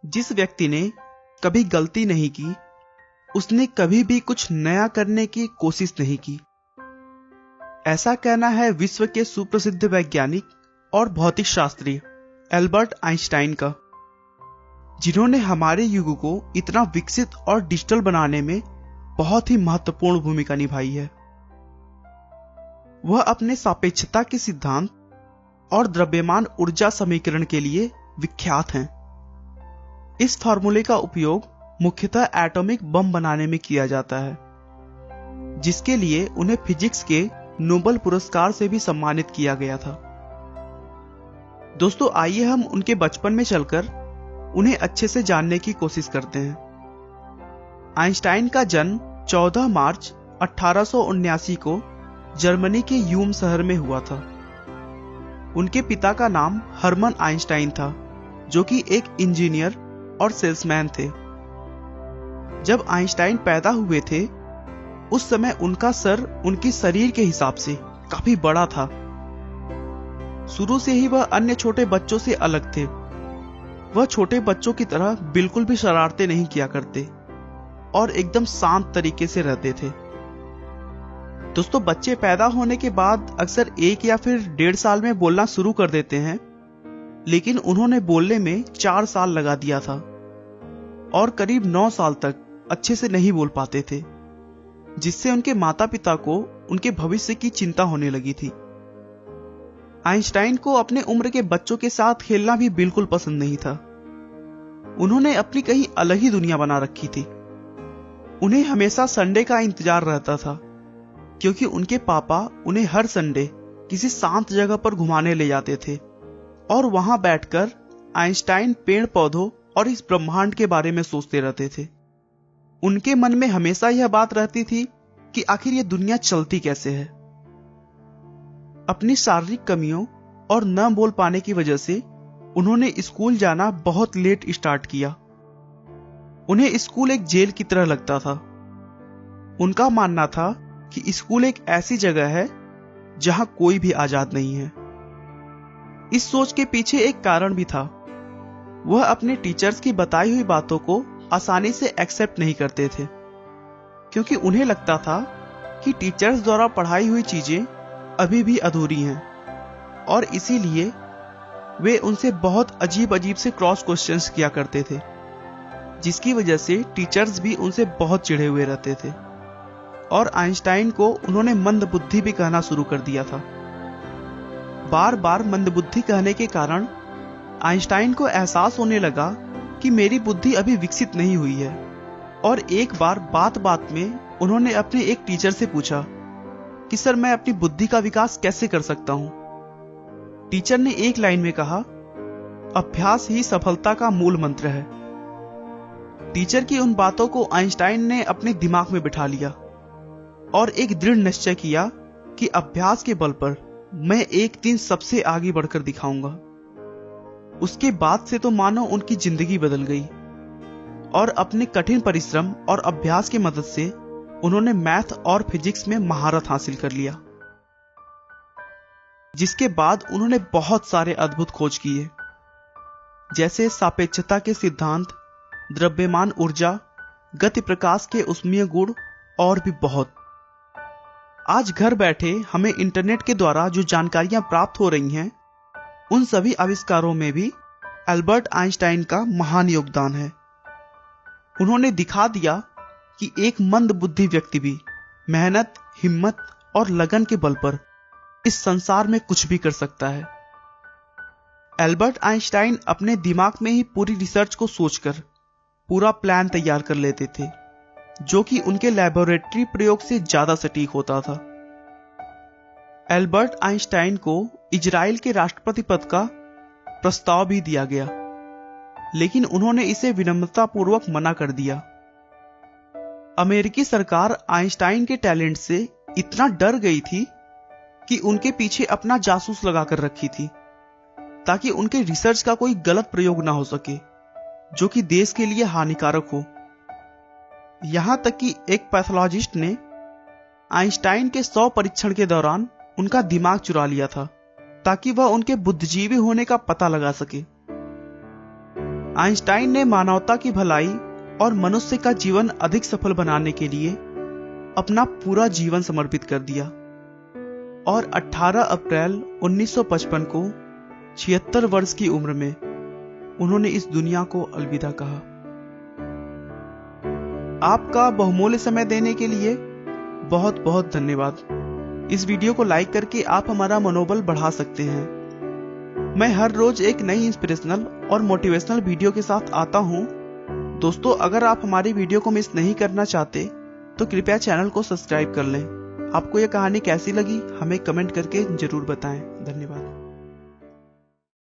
जिस व्यक्ति ने कभी गलती नहीं की, उसने कभी भी कुछ नया करने की कोशिश नहीं की। ऐसा कहना है विश्व के सुप्रसिद्ध वैज्ञानिक और भौतिक शास्त्री एल्बर्ट आइंस्टाइन का, जिन्होंने हमारे युग को इतना विकसित और डिजिटल बनाने में बहुत ही महत्वपूर्ण भूमिका निभाई है। वह अपने सापेक्षता के सिद्धांत और द्रव्यमान ऊर्जा समीकरण के लिए विख्यात हैं। इस फार्मूले का उपयोग मुख्यतः एटॉमिक बम बनाने में किया जाता है, जिसके लिए उन्हें फिजिक्स के नोबेल पुरस्कार से भी सम्मानित किया गया था। दोस्तों, आइए हम उनके बचपन में चलकर उन्हें अच्छे से जानने की कोशिश करते हैं। आइंस्टाइन का जन्म 14 मार्च 1879 को जर्मनी के यूम शहर में हुआ था। उनके पिता का नाम हर्मन आइंस्टाइन था, जो कि एक इंजीनियर और सेल्समैन थे। जब आइंस्टाइन पैदा हुए थे, उस समय उनका सर उनके शरीर के हिसाब से काफी बड़ा था। शुरू से ही वह अन्य छोटे बच्चों से अलग थे। वह छोटे बच्चों की तरह बिल्कुल भी शरारतें नहीं किया करते और एकदम शांत तरीके से रहते थे। दोस्तों, बच्चे पैदा होने के बाद अक्सर 1 या फिर 1.5 साल में बोलना शुरू कर देते हैं, लेकिन उन्होंने बोलने में 4 साल लगा दिया था और करीब 9 साल तक अच्छे से नहीं बोल पाते थे, जिससे उनके माता पिता को उनके भविष्य की चिंता होने लगी थी। आइंस्टाइन को अपने उम्र के बच्चों के साथ खेलना भी बिल्कुल पसंद नहीं था। उन्होंने अपनी कहीं अलग ही दुनिया बना रखी थी। उन्हें हमेशा संडे का इंतजार रहता था, क्योंकि उनके पापा उन्हें हर संडे किसी शांत जगह पर घुमाने ले जाते थे और वहां बैठकर आइंस्टाइन पेड़ पौधों और इस ब्रह्मांड के बारे में सोचते रहते थे। उनके मन में हमेशा यह बात रहती थी कि आखिर यह दुनिया चलती कैसे है। अपनी शारीरिक कमियों और न बोल पाने की वजह से उन्होंने स्कूल जाना बहुत लेट स्टार्ट किया। उन्हें स्कूल एक जेल की तरह लगता था। उनका मानना था कि स्कूल एक ऐसी जगह है जहां कोई भी आजाद नहीं है। इस सोच के पीछे एक कारण भी था। वह अपने टीचर्स की बताई हुई बातों को आसानी से एक्सेप्ट नहीं करते थे, क्योंकि उन्हें लगता था कि टीचर्स द्वारा पढ़ाई हुई चीजें अभी भी अधूरी हैं और इसीलिए वे उनसे बहुत अजीब अजीब से क्रॉस क्वेश्चंस किया करते थे, जिसकी वजह से टीचर्स भी उनसे बहुत चिढ़े हुए रहते थे और आइंस्टाइन को उन्होंने मंदबुद्धि भी कहना शुरू कर दिया था। बार बार मंदबुद्धि कहने के कारण आइंस्टाइन को एहसास होने लगा कि मेरी बुद्धि अभी विकसित नहीं हुई है, और एक बार बात बात में उन्होंने अपने एक टीचर से पूछा कि सर, मैं अपनी बुद्धि का विकास कैसे कर सकता हूं। टीचर ने एक लाइन में कहा, अभ्यास ही सफलता का मूल मंत्र है। टीचर की उन बातों को आइंस्टाइन ने अपने दिमाग में बिठा लिया और एक दृढ़ निश्चय किया कि अभ्यास के बल पर मैं एक दिन सबसे आगे बढ़कर दिखाऊंगा। उसके बाद से तो मानो उनकी जिंदगी बदल गई और अपने कठिन परिश्रम और अभ्यास की मदद से उन्होंने मैथ और फिजिक्स में महारत हासिल कर लिया, जिसके बाद उन्होंने बहुत सारे अद्भुत खोज किए, जैसे सापेक्षता के सिद्धांत, द्रव्यमान ऊर्जा, गति प्रकाश के ऊष्मीय गुण और भी बहुत। आज घर बैठे हमें इंटरनेट के द्वारा जो जानकारियां प्राप्त हो रही हैं, उन सभी आविष्कारों में भी एल्बर्ट आइंस्टाइन का महान योगदान है। उन्होंने दिखा दिया कि एक मंदबुद्धि व्यक्ति भी मेहनत, हिम्मत और लगन के बल पर इस संसार में कुछ भी कर सकता है। एल्बर्ट आइंस्टाइन अपने दिमाग में ही पूरी रिसर्च को सोचकर पूरा प्लान तैयार कर लेते थे, जो कि उनके लैबोरेटरी प्रयोग से ज्यादा सटीक होता था। एल्बर्ट आइंस्टाइन को इजराइल के राष्ट्रपति पद का प्रस्ताव भी दिया गया, लेकिन उन्होंने इसे विनम्रतापूर्वक मना कर दिया। अमेरिकी सरकार आइंस्टाइन के टैलेंट से इतना डर गई थी कि उनके पीछे अपना जासूस लगाकर रखी थी, ताकि उनके रिसर्च का कोई गलत प्रयोग ना हो सके, जो कि देश के लिए हानिकारक हो। यहां तक कि एक पैथोलॉजिस्ट ने आइंस्टाइन के 100 परीक्षण के दौरान उनका दिमाग चुरा लिया था, ताकि वह उनके बुद्धिजीवी होने का पता लगा सके। आइंस्टाइन ने मानवता की भलाई और मनुष्य का जीवन अधिक सफल बनाने के लिए अपना पूरा जीवन समर्पित कर दिया और 18 अप्रैल 1955 को 76 वर्ष की उम्र में उन्होंने इस दुनिया को अलविदा कहा। आपका बहुमूल्य समय देने के लिए बहुत बहुत धन्यवाद। इस वीडियो को लाइक करके आप हमारा मनोबल बढ़ा सकते हैं। मैं हर रोज एक नई इंस्पिरेशनल और मोटिवेशनल वीडियो के साथ आता हूं। दोस्तों, अगर आप हमारी वीडियो को मिस नहीं करना चाहते तो कृपया चैनल को सब्सक्राइब कर लें। आपको यह कहानी कैसी लगी हमें कमेंट करके जरूर बताएं। धन्यवाद।